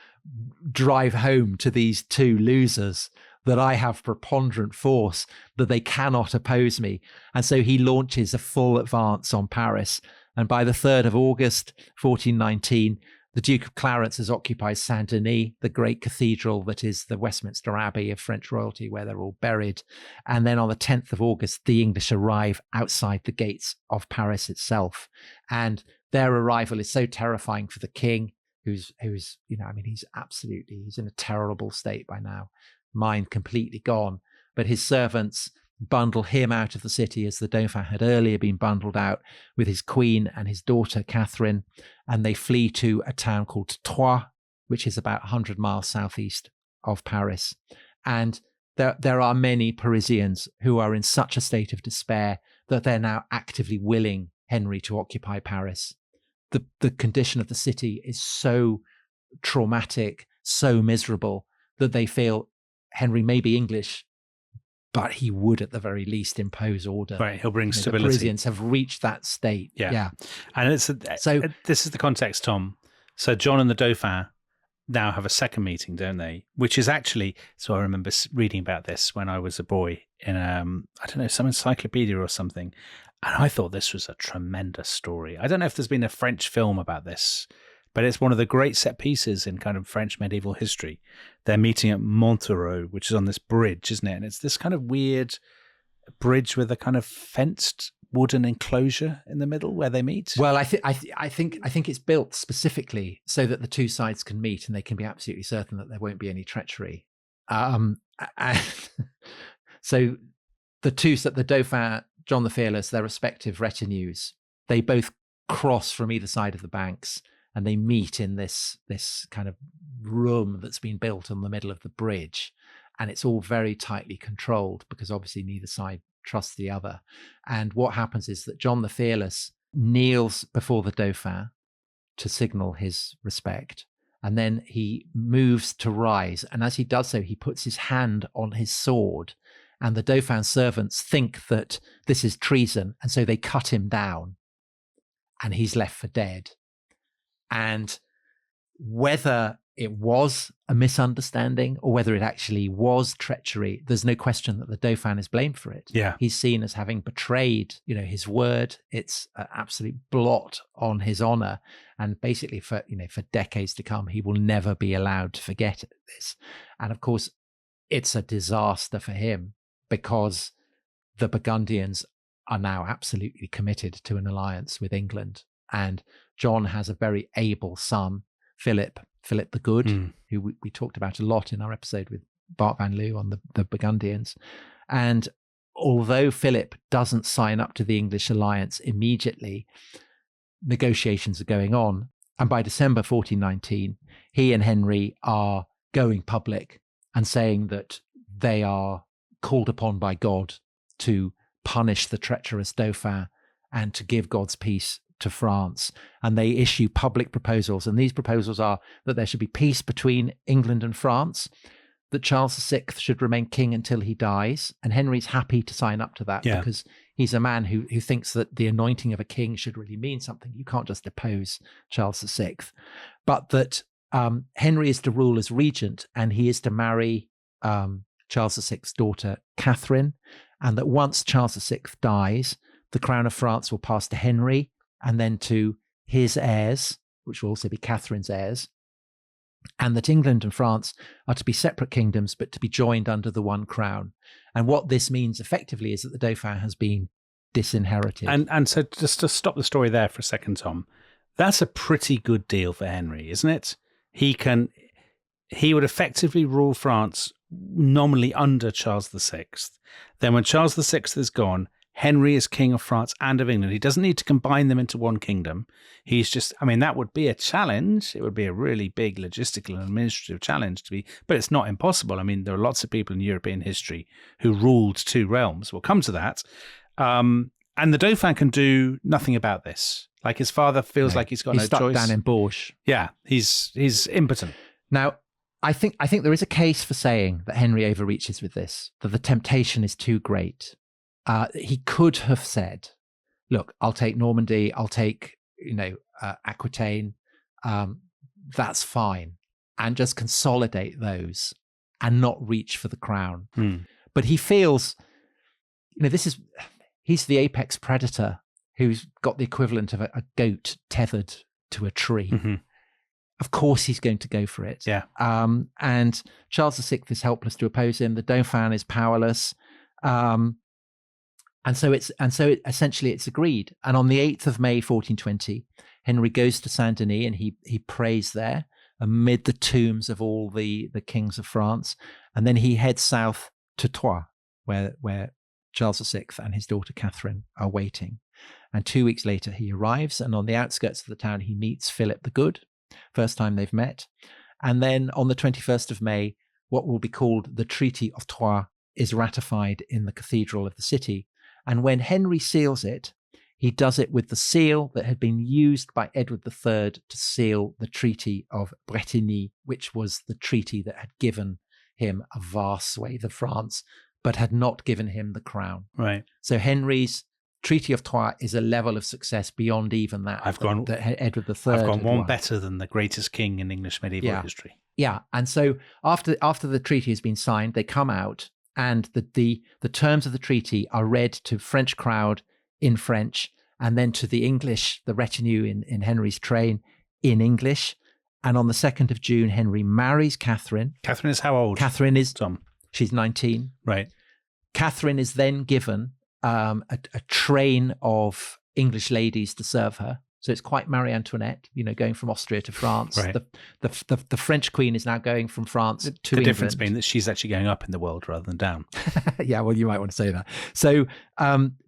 drive home to these two losers that I have preponderant force, that they cannot oppose me. And so he launches a full advance on Paris. And by the 3rd of August, 1419, the Duke of Clarence has occupied Saint-Denis, the great cathedral that is the Westminster Abbey of French royalty, where they're all buried. And then on the 10th of August, the English arrive outside the gates of Paris itself. And their arrival is so terrifying for the king, who's he's in a terrible state by now, mind completely gone. But his servants bundle him out of the city as the Dauphin had earlier been bundled out with his queen and his daughter Catherine, and they flee to a town called Troyes, which is about 100 miles southeast of Paris. And there are many Parisians who are in such a state of despair that they're now actively willing Henry to occupy Paris. The condition of the city is so traumatic, so miserable, that they feel Henry may be English, but he would at the very least impose order. Right, he'll bring stability. The Parisians have reached that state. Yeah. And this is the context, Tom. So John and the Dauphin now have a second meeting, don't they? Which is actually, so I remember reading about this when I was a boy in, some encyclopedia or something. And I thought this was a tremendous story. I don't know if there's been a French film about this, but it's one of the great set pieces in kind of French medieval history. They're meeting at Montereau, which is on this bridge, isn't it? And it's this kind of weird bridge with a kind of fenced wooden enclosure in the middle where they meet. Well, I think it's built specifically so that the two sides can meet and they can be absolutely certain that there won't be any treachery. So the Dauphin, John the Fearless, their respective retinues, they both cross from either side of the banks and they meet in this kind of room that's been built in the middle of the bridge. And it's all very tightly controlled because obviously neither side trusts the other. And what happens is that John the Fearless kneels before the Dauphin to signal his respect. And then he moves to rise. And as he does so, he puts his hand on his sword. And the Dauphin's servants think that this is treason. And so they cut him down. And he's left for dead. And whether it was a misunderstanding or whether it actually was treachery, there's no question that the Dauphin is blamed for it. Yeah. He's seen as having betrayed, his word. It's an absolute blot on his honor. And basically for decades to come, he will never be allowed to forget this. And of course, it's a disaster for him because the Burgundians are now absolutely committed to an alliance with England. And John has a very able son, Philip the Good, who we talked about a lot in our episode with Bart Van Loo on the Burgundians. And although Philip doesn't sign up to the English alliance immediately, negotiations are going on. And by December 1419, he and Henry are going public and saying that they are called upon by God to punish the treacherous Dauphin and to give God's peace to France. And they issue public proposals. And these proposals are that there should be peace between England and France, that Charles VI should remain king until he dies. And Henry's happy to sign up to that because he's a man who thinks that the anointing of a king should really mean something. You can't just depose Charles VI. But that Henry is to rule as regent and he is to marry Charles VI's daughter, Catherine. And that once Charles VI dies, the crown of France will pass to Henry and then to his heirs, which will also be Catherine's heirs, and that England and France are to be separate kingdoms, but to be joined under the one crown. And what this means effectively is that the Dauphin has been disinherited. And so just to stop the story there for a second, Tom, that's a pretty good deal for Henry, isn't it? He would effectively rule France nominally under Charles VI. Then when Charles VI is gone, Henry is king of France and of England. He doesn't need to combine them into one kingdom. He's just, that would be a challenge. It would be a really big logistical and administrative challenge but it's not impossible. There are lots of people in European history who ruled two realms. We'll come to that. And the Dauphin can do nothing about this. Like his father feels like he's got no choice. He's stuck down in Bourges. Yeah, he's impotent. Now, I think there is a case for saying that Henry overreaches with this, that the temptation is too great. He could have said, look, I'll take Normandy, I'll take, Aquitaine, that's fine, and just consolidate those and not reach for the crown. But he feels, he's the apex predator who's got the equivalent of a goat tethered to a tree. Mm-hmm. Of course he's going to go for it. Yeah. And Charles VI is helpless to oppose him. The Dauphin is powerless. And so essentially it's agreed. And on the 8th of May, 1420, Henry goes to Saint Denis and he prays there amid the tombs of all the kings of France. And then he heads south to Troyes, where Charles VI and his daughter Catherine are waiting. And 2 weeks later, he arrives, and on the outskirts of the town, he meets Philip the Good, first time they've met. And then on the 21st of May, what will be called the Treaty of Troyes is ratified in the cathedral of the city. And when Henry seals it, he does it with the seal that had been used by Edward III to seal the Treaty of Bretigny, which was the treaty that had given him a vast swathe of France, but had not given him the crown. Right. So Henry's Treaty of Troyes is a level of success beyond even that. That Edward III. I've gone one better than the greatest king in English medieval history. Yeah, and so after the treaty has been signed, they come out, and the terms of the treaty are read to French crowd in French, and then to the English, the retinue in Henry's train in English. And on the 2nd of June, Henry marries Catherine. Catherine is how old? Catherine is Tom. She's 19. Right. Catherine is then given a train of English ladies to serve her. So it's quite Marie Antoinette, going from Austria to France. Right. The French queen is now going from France to England. The difference being that she's actually going up in the world rather than down. Yeah, well, you might want to say that. So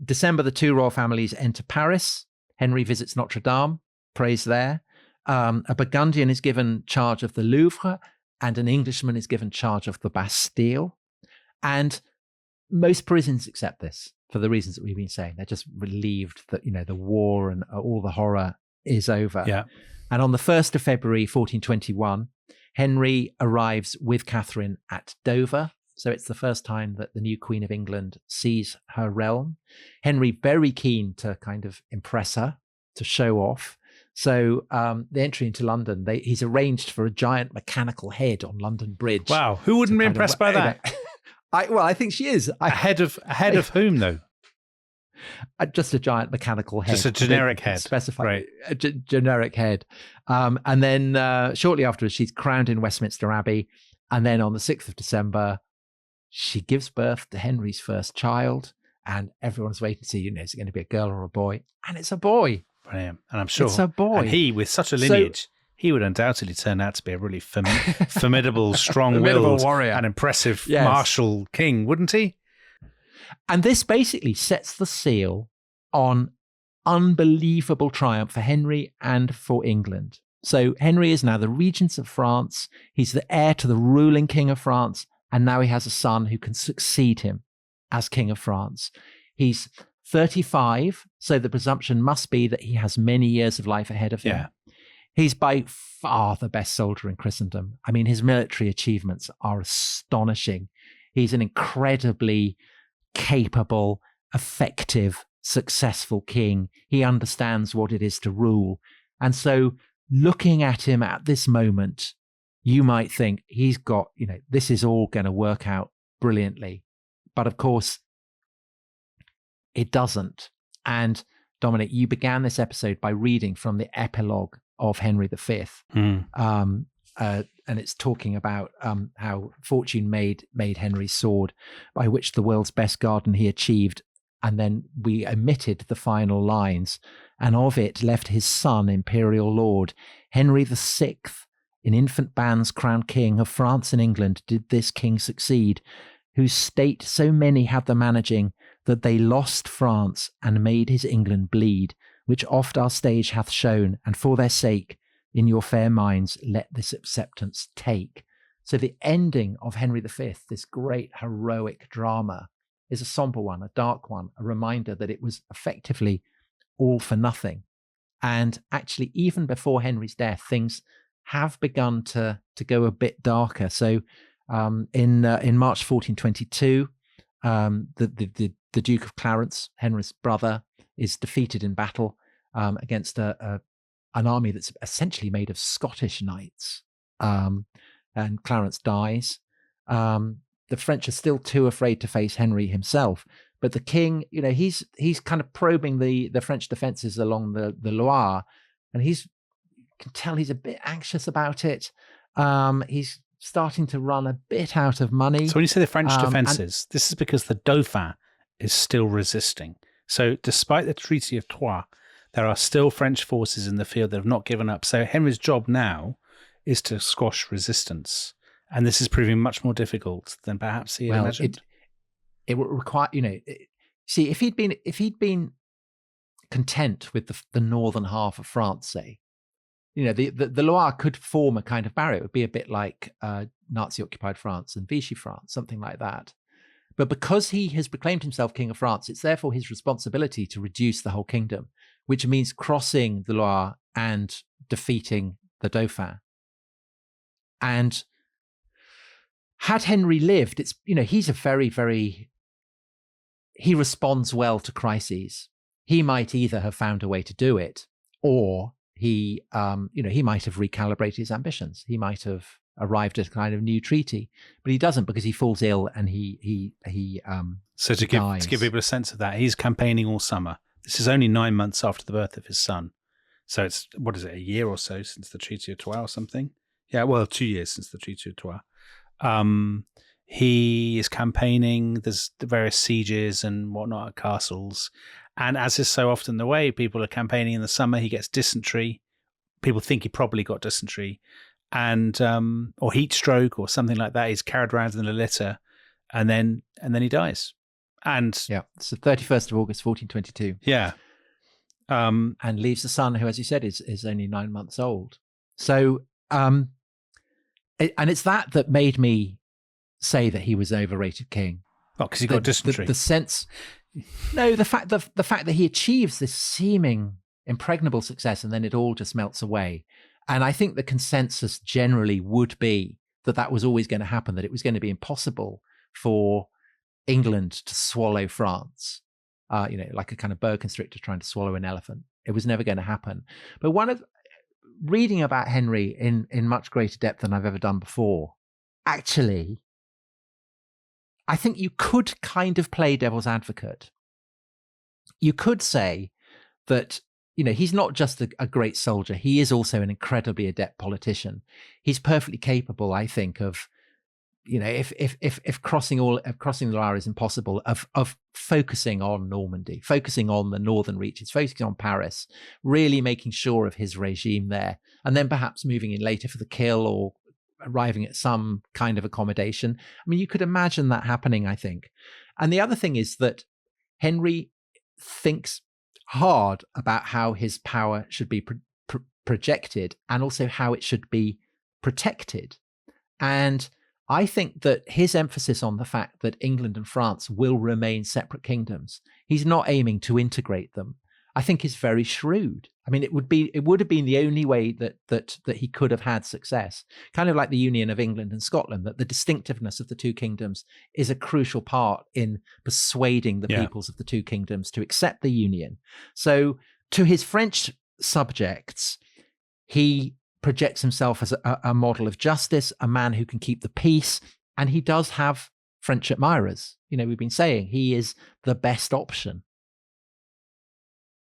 December, the two royal families enter Paris. Henry visits Notre Dame, prays there. A Burgundian is given charge of the Louvre, and an Englishman is given charge of the Bastille. And most Parisians accept this for the reasons that we've been saying. They're just relieved that, the war and all the horror is over. Yeah. And on the 1st of February, 1421, Henry arrives with Catherine at Dover. So it's the first time that the new Queen of England sees her realm. Henry very keen to kind of impress her, to show off. So the entry into London, he's arranged for a giant mechanical head on London Bridge. Wow. Who wouldn't be impressed by that? I think she is. Ahead of whom, though? Just a giant mechanical head. Just a generic head. Specified. Right. A generic head. And then shortly afterwards, she's crowned in Westminster Abbey. And then on the 6th of December, she gives birth to Henry's first child. And everyone's waiting to see, is it going to be a girl or a boy? And it's a boy. Brilliant. And I'm sure it's a boy. And he, with such a lineage, he would undoubtedly turn out to be a really formidable, strong-willed, warrior, and impressive martial king, wouldn't he? And this basically sets the seal on unbelievable triumph for Henry and for England. So Henry is now the regent of France. He's the heir to the ruling king of France. And now he has a son who can succeed him as king of France. He's 35, so the presumption must be that he has many years of life ahead of him. Yeah. He's by far the best soldier in Christendom. I mean, his military achievements are astonishing. He's an incredibly capable, effective, successful king. He understands what it is to rule. And so looking at him at this moment, you might think he's got, this is all going to work out brilliantly. But of course, it doesn't. And Dominic, you began this episode by reading from the epilogue of Henry V. And it's talking about how fortune made Henry's sword, by which the world's best garden he achieved. And then we omitted the final lines, and of it left his son, imperial lord. Henry VI, in infant bands crowned king of France and England, did this king succeed, whose state so many had the managing, that they lost France and made his England bleed, which oft our stage hath shown, and for their sake, in your fair minds, let this acceptance take. So the ending of Henry V, this great heroic drama, is a somber one, a dark one, a reminder that it was effectively all for nothing. And actually, even before Henry's death, things have begun to go a bit darker. So in March 1422, the Duke of Clarence, Henry's brother, is defeated in battle against an army that's essentially made of Scottish knights, and Clarence dies. The French are still too afraid to face Henry himself, but the king, he's kind of probing the French defenses along the Loire, and you can tell he's a bit anxious about it. He's starting to run a bit out of money. So when you say the French defenses, this is because the Dauphin is still resisting. So despite the Treaty of Troyes, There are still French forces in the field that have not given up. So Henry's job now is to squash resistance. And this is proving much more difficult than perhaps he had imagined. It would require, see, if he'd been content with the northern half of France, say, the Loire could form a kind of barrier. It would be a bit like Nazi-occupied France and Vichy France, something like that. But because he has proclaimed himself King of France, it's therefore his responsibility to reduce the whole kingdom, which means crossing the Loire and defeating the Dauphin. And had Henry lived, he's a very, very, he responds well to crises. He might either have found a way to do it, or he might have recalibrated his ambitions. He might have arrived at a kind of new treaty, but he doesn't, because he falls ill and he So to give people a sense of that, he's campaigning all summer. This is only 9 months after the birth of his son. So it's, what is it, a year or so since the Treaty of Troyes or something? Yeah, well, 2 years since the Treaty of Troyes. He is campaigning. There's the various sieges and whatnot at castles. And as is so often the way, people are campaigning in the summer. He gets dysentery. People think he probably got dysentery, and or heat stroke or something like that. He's carried around in a litter, and then he dies. And yeah, it's the 31st of August, 1422. Yeah, and leaves a son who, as you said, is only 9 months old. So, and it's that made me say that he was an overrated king. Oh, because he got dysentery. The sense, no, the fact that he achieves this seeming impregnable success and then it all just melts away. And I think the consensus generally would be that was always going to happen, that it was going to be impossible for England to swallow France, like a kind of boa constrictor trying to swallow an elephant. It was never going to happen. But reading about Henry in much greater depth than I've ever done before, actually, I think you could kind of play devil's advocate. You could say that, he's not just a great soldier. He is also an incredibly adept politician. He's perfectly capable, I think, of, if crossing the Loire is impossible, of focusing on Normandy, focusing on the northern reaches, focusing on Paris, really making sure of his regime there, and then perhaps moving in later for the kill or arriving at some kind of accommodation. I mean, you could imagine that happening, I think. And the other thing is that Henry thinks hard about how his power should be projected and also how it should be protected. And I think that his emphasis on the fact that England and France will remain separate kingdoms, he's not aiming to integrate them, I think is very shrewd. I mean, it would have been the only way that he could have had success, kind of like the union of England and Scotland, that the distinctiveness of the two kingdoms is a crucial part in persuading the peoples of the two kingdoms to accept the union. So to his French subjects, he projects himself as a model of justice, a man who can keep the peace, and he does have French admirers. We've been saying he is the best option.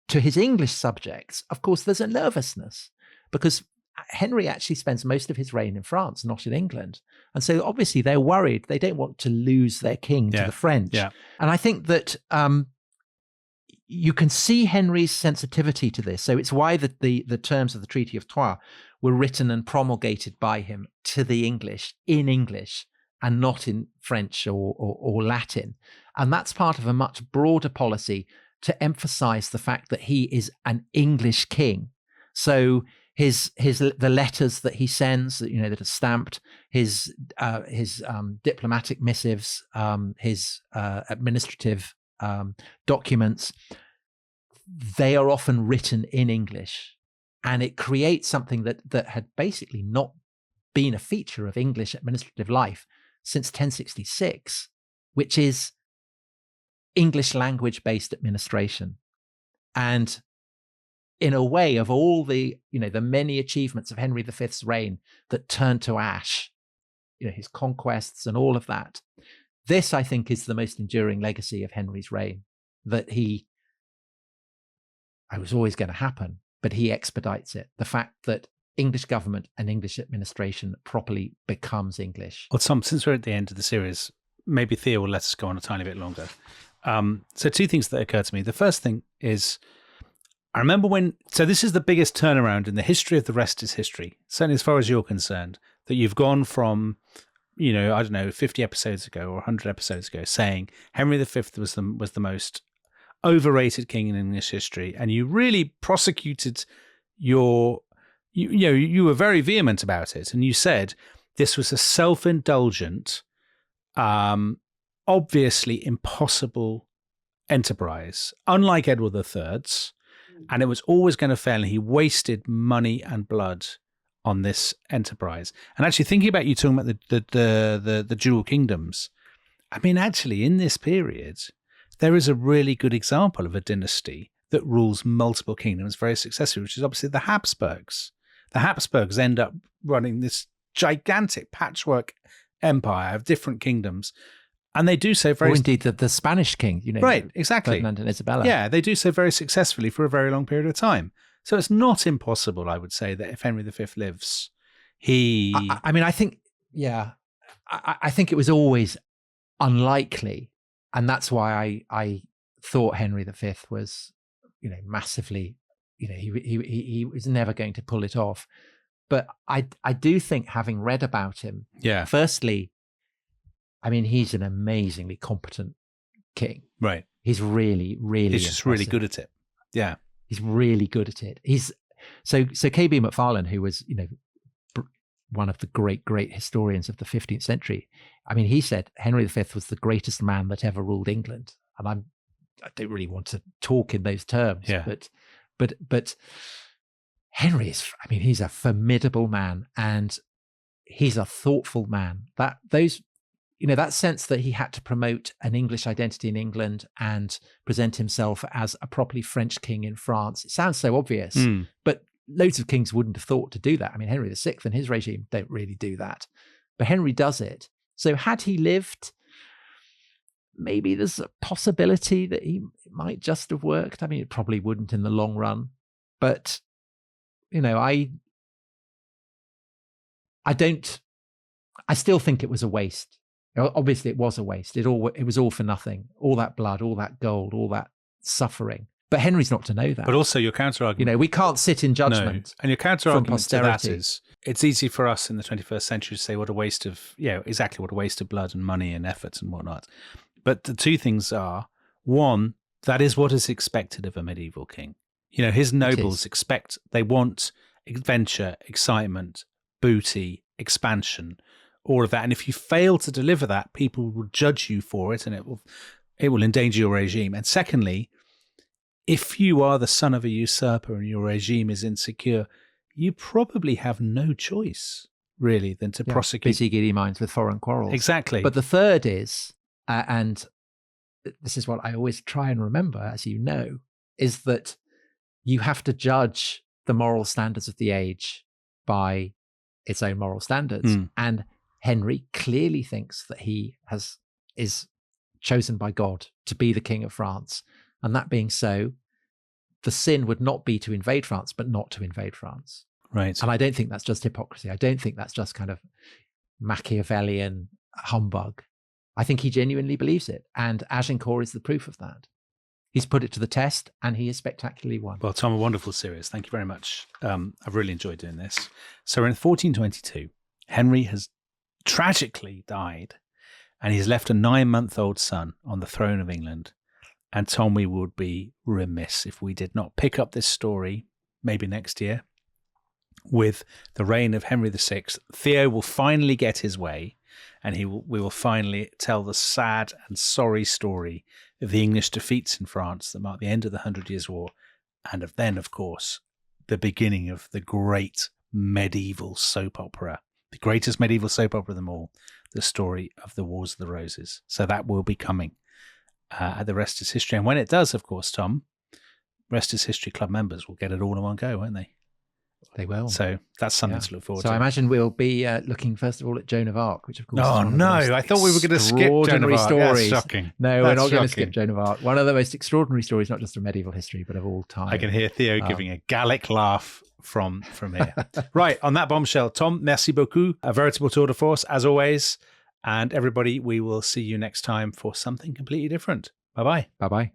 To his English subjects, of course, there's a nervousness because Henry actually spends most of his reign in France, not in England. And so obviously they're worried. They don't want to lose their king to the French. Yeah. And I think that you can see Henry's sensitivity to this. So it's why the terms of the Treaty of Troyes were written and promulgated by him to the English in English and not in French or Latin. And that's part of a much broader policy to emphasize the fact that he is an English king. So the letters that he sends, that are stamped, his diplomatic missives, his administrative documents, they are often written in English, and it creates something that had basically not been a feature of English administrative life since 1066, which is English language-based administration. And in a way, of all the many achievements of Henry V's reign that turned to ash, his conquests and all of that, this, I think, is the most enduring legacy of Henry's reign, that it was always going to happen, but he expedites it. The fact that English government and English administration properly becomes English. Well, Tom, since we're at the end of the series, maybe Theo will let us go on a tiny bit longer. So two things that occur to me. The first thing is, I remember so this is the biggest turnaround in the history of The Rest is History, certainly as far as you're concerned, that you've gone from, I don't know, 50 episodes ago or 100 episodes ago saying Henry V was the most overrated king in English history, and you really prosecuted you were very vehement about it, and you said this was a self-indulgent, obviously impossible enterprise, unlike Edward III's, and it was always going to fail, and he wasted money and blood on this enterprise. And actually, thinking about you talking about the dual kingdoms, I mean, actually, in this period, there is a really good example of a dynasty that rules multiple kingdoms very successfully, which is obviously the Habsburgs. The Habsburgs end up running this gigantic patchwork empire of different kingdoms, and they do so very... Or indeed the Spanish king, Right, exactly. Ferdinand and Isabella. Yeah, they do so very successfully for a very long period of time. So it's not impossible, I would say, that if Henry V lives, he... I mean, I think, I think it was always unlikely, and that's why I thought Henry V was, massively, he was never going to pull it off. But I do think, having read about him, firstly, I mean, he's an amazingly competent king. Right. He's really, really He's just really good at it. Yeah. He's really good at it. So KB Macfarlane, who was, one of the great historians of the 15th century. I mean, he said Henry V was the greatest man that ever ruled England. And I don't really want to talk in those terms, but Henry is, I mean, he's a formidable man, and he's a thoughtful man. That sense that he had to promote an English identity in England and present himself as a properly French king in France. It sounds so obvious, but loads of kings wouldn't have thought to do that. I mean, Henry VI and his regime don't really do that, but Henry does it. So had he lived, maybe there's a possibility that he might just have worked. I mean, it probably wouldn't in the long run, but I still think it was a waste. Obviously, it was a waste. It was all for nothing. All that blood, all that gold, all that suffering. But Henry's not to know that. But also, your counter argument, we can't sit in judgment. No. And your counter argument to that posterity. is, it's easy for us in the 21st century to say what a waste of, exactly what a waste of blood and money and efforts and whatnot. But the two things are, one, that is what is expected of a medieval king. His nobles they want adventure, excitement, booty, expansion, all of that. And if you fail to deliver that, people will judge you for it, and it will endanger your regime. And secondly, if you are the son of a usurper and your regime is insecure, you probably have no choice, really, than to prosecute. Busy giddy minds with foreign quarrels. Exactly. But the third is, and this is what I always try and remember, as you know, is that you have to judge the moral standards of the age by its own moral standards. And Henry clearly thinks that he is chosen by God to be the king of France. And that being so, the sin would not be to invade France, but not to invade France. Right. And I don't think that's just hypocrisy. I don't think that's just kind of Machiavellian humbug. I think he genuinely believes it. And Agincourt is the proof of that. He's put it to the test, and he has spectacularly won. Well, Tom, a wonderful series. Thank you very much. I've really enjoyed doing this. So in 1422, Henry has tragically died, and he's left a 9-month-old son on the throne of England. And Tom, we would be remiss if we did not pick up this story, maybe next year, with the reign of Henry VI. Theo will finally get his way, and we will finally tell the sad and sorry story of the English defeats in France that marked the end of the 100 Years' War, and of course, the beginning of the great medieval soap opera, the greatest medieval soap opera of them all, the story of the Wars of the Roses. So that will be coming at the Rest is History. And when it does, of course, Tom, Rest is History Club members will get it all in one go, won't they? They will. So that's something to look forward to. So I imagine we'll be looking first of all at Joan of Arc, which of course. Oh no! I thought we were going to skip Joan of Arc. Stories. That's shocking. No, we're not going to skip Joan of Arc. One of the most extraordinary stories, not just of medieval history, but of all time. I can hear Theo giving a Gallic laugh from here. Right, on that bombshell, Tom, merci beaucoup. A veritable tour de force, as always. And everybody, we will see you next time for something completely different. Bye-bye. Bye-bye.